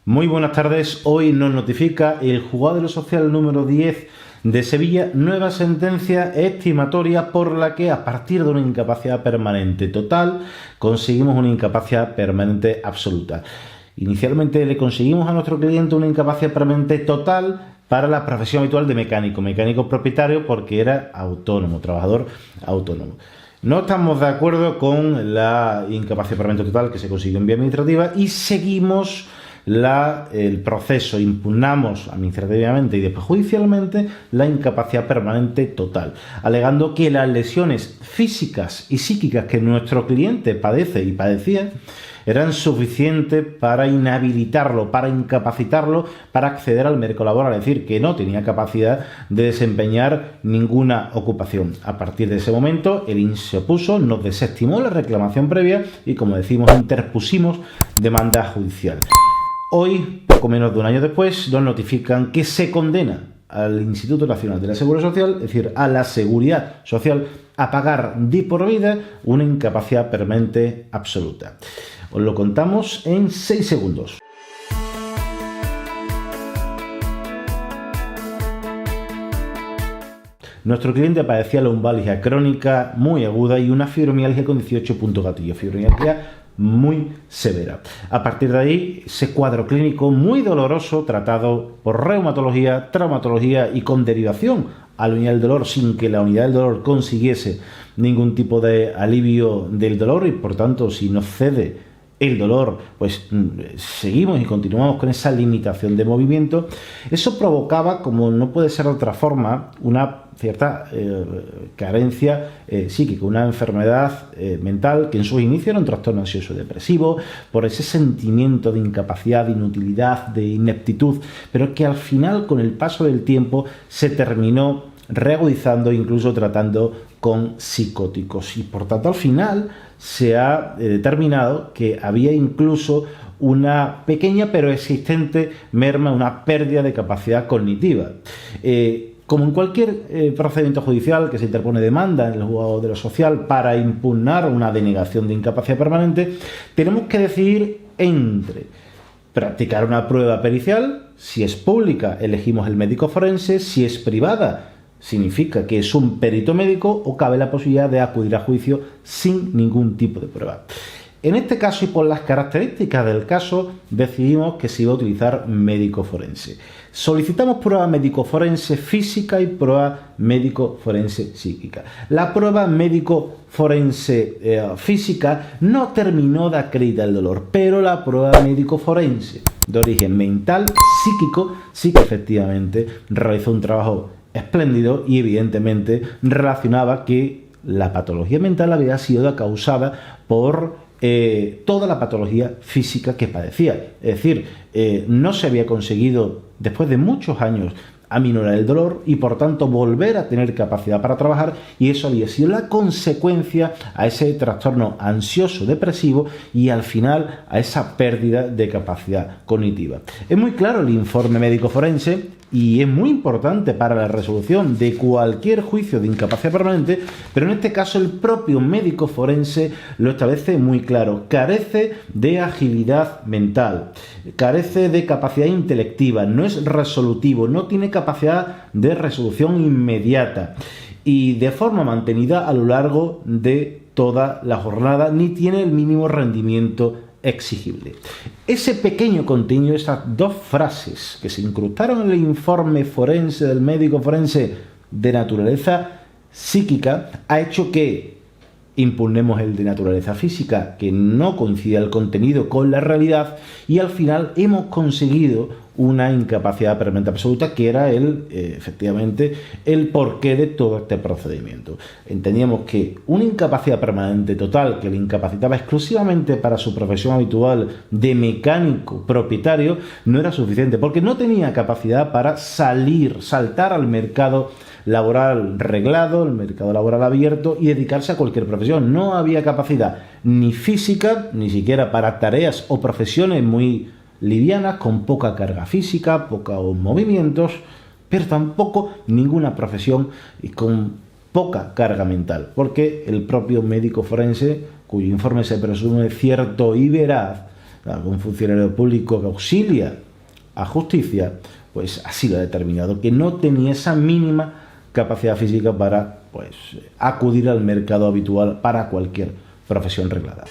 Muy buenas tardes. Hoy nos notifica el Juzgado de lo Social número 10 de Sevilla nueva sentencia estimatoria por la que a partir de una incapacidad permanente total conseguimos una incapacidad permanente absoluta. Inicialmente le conseguimos a nuestro cliente una incapacidad permanente total para la profesión habitual de mecánico propietario, porque era autónomo, trabajador autónomo. No estamos de acuerdo con la incapacidad permanente total que se consiguió en vía administrativa y seguimos el proceso, impugnamos administrativamente y después judicialmente la incapacidad permanente total, alegando que las lesiones físicas y psíquicas que nuestro cliente padece y padecía eran suficientes para inhabilitarlo, para incapacitarlo para acceder al mercado laboral, es decir, que no tenía capacidad de desempeñar ninguna ocupación. A partir de ese momento, el INS se opuso, nos desestimó la reclamación previa y, como decimos, interpusimos demanda judicial. Hoy, poco menos de un año después, nos notifican que se condena al Instituto Nacional de la Seguridad Social, es decir, a la Seguridad Social, a pagar de por vida una incapacidad permanente absoluta. Os lo contamos en 6 segundos. Nuestro cliente padecía lumbalgia crónica muy aguda y una fibromialgia con 18 puntos gatillo, fibromialgia muy severa. A partir de ahí, ese cuadro clínico muy doloroso, tratado por reumatología, traumatología y con derivación a la unidad del dolor, sin que la unidad del dolor consiguiese ningún tipo de alivio del dolor, y por tanto, si nos cede el dolor, pues seguimos y continuamos con esa limitación de movimiento. Eso provocaba, como no puede ser de otra forma, una cierta carencia psíquica, una enfermedad mental que en sus inicios era un trastorno ansioso depresivo, por ese sentimiento de incapacidad, de inutilidad, de ineptitud, pero que al final, con el paso del tiempo, se terminó reagudizando, incluso tratando con psicóticos, y por tanto al final se ha determinado que había incluso una pequeña pero existente merma, una pérdida de capacidad cognitiva. Como en cualquier procedimiento judicial que se interpone demanda en el juzgado de lo social para impugnar una denegación de incapacidad permanente, tenemos que decidir entre practicar una prueba pericial. Si es pública, elegimos el médico forense; si es privada, significa que es un perito médico, o cabe la posibilidad de acudir a juicio sin ningún tipo de prueba. En este caso, y por las características del caso, decidimos que se iba a utilizar médico forense. Solicitamos prueba médico forense física y prueba médico forense psíquica. La prueba médico forense física no terminó de acreditar el dolor, pero la prueba médico forense de origen mental, psíquico, sí que efectivamente realizó un trabajo espléndido y evidentemente relacionaba que la patología mental había sido causada por toda la patología física que padecía. Es decir, no se había conseguido, después de muchos años, aminorar el dolor y por tanto volver a tener capacidad para trabajar, y eso había sido la consecuencia a ese trastorno ansioso depresivo y al final a esa pérdida de capacidad cognitiva. Es muy claro el informe médico forense y es muy importante para la resolución de cualquier juicio de incapacidad permanente, pero en este caso el propio médico forense lo establece muy claro: carece de agilidad mental, carece de capacidad intelectiva, no es resolutivo, no tiene capacidad de resolución inmediata y de forma mantenida a lo largo de toda la jornada, ni tiene el mínimo rendimiento exigible. Ese pequeño contenido, esas dos frases que se incrustaron en el informe forense del médico forense de naturaleza psíquica, ha hecho que impugnemos el de naturaleza física, que no coincide el contenido con la realidad, y al final hemos conseguido una incapacidad permanente absoluta, que era efectivamente el porqué de todo este procedimiento. Entendíamos que una incapacidad permanente total que le incapacitaba exclusivamente para su profesión habitual de mecánico propietario no era suficiente, porque no tenía capacidad para saltar al mercado laboral reglado, el mercado laboral abierto, y dedicarse a cualquier profesión. No había capacidad ni física, ni siquiera para tareas o profesiones muy livianas, con poca carga física, pocos movimientos, pero tampoco ninguna profesión con poca carga mental, porque el propio médico forense, cuyo informe se presume cierto y veraz, un funcionario público que auxilia a justicia, pues así lo ha determinado, que no tenía esa mínima capacidad física para, pues, acudir al mercado habitual para cualquier profesión reglada.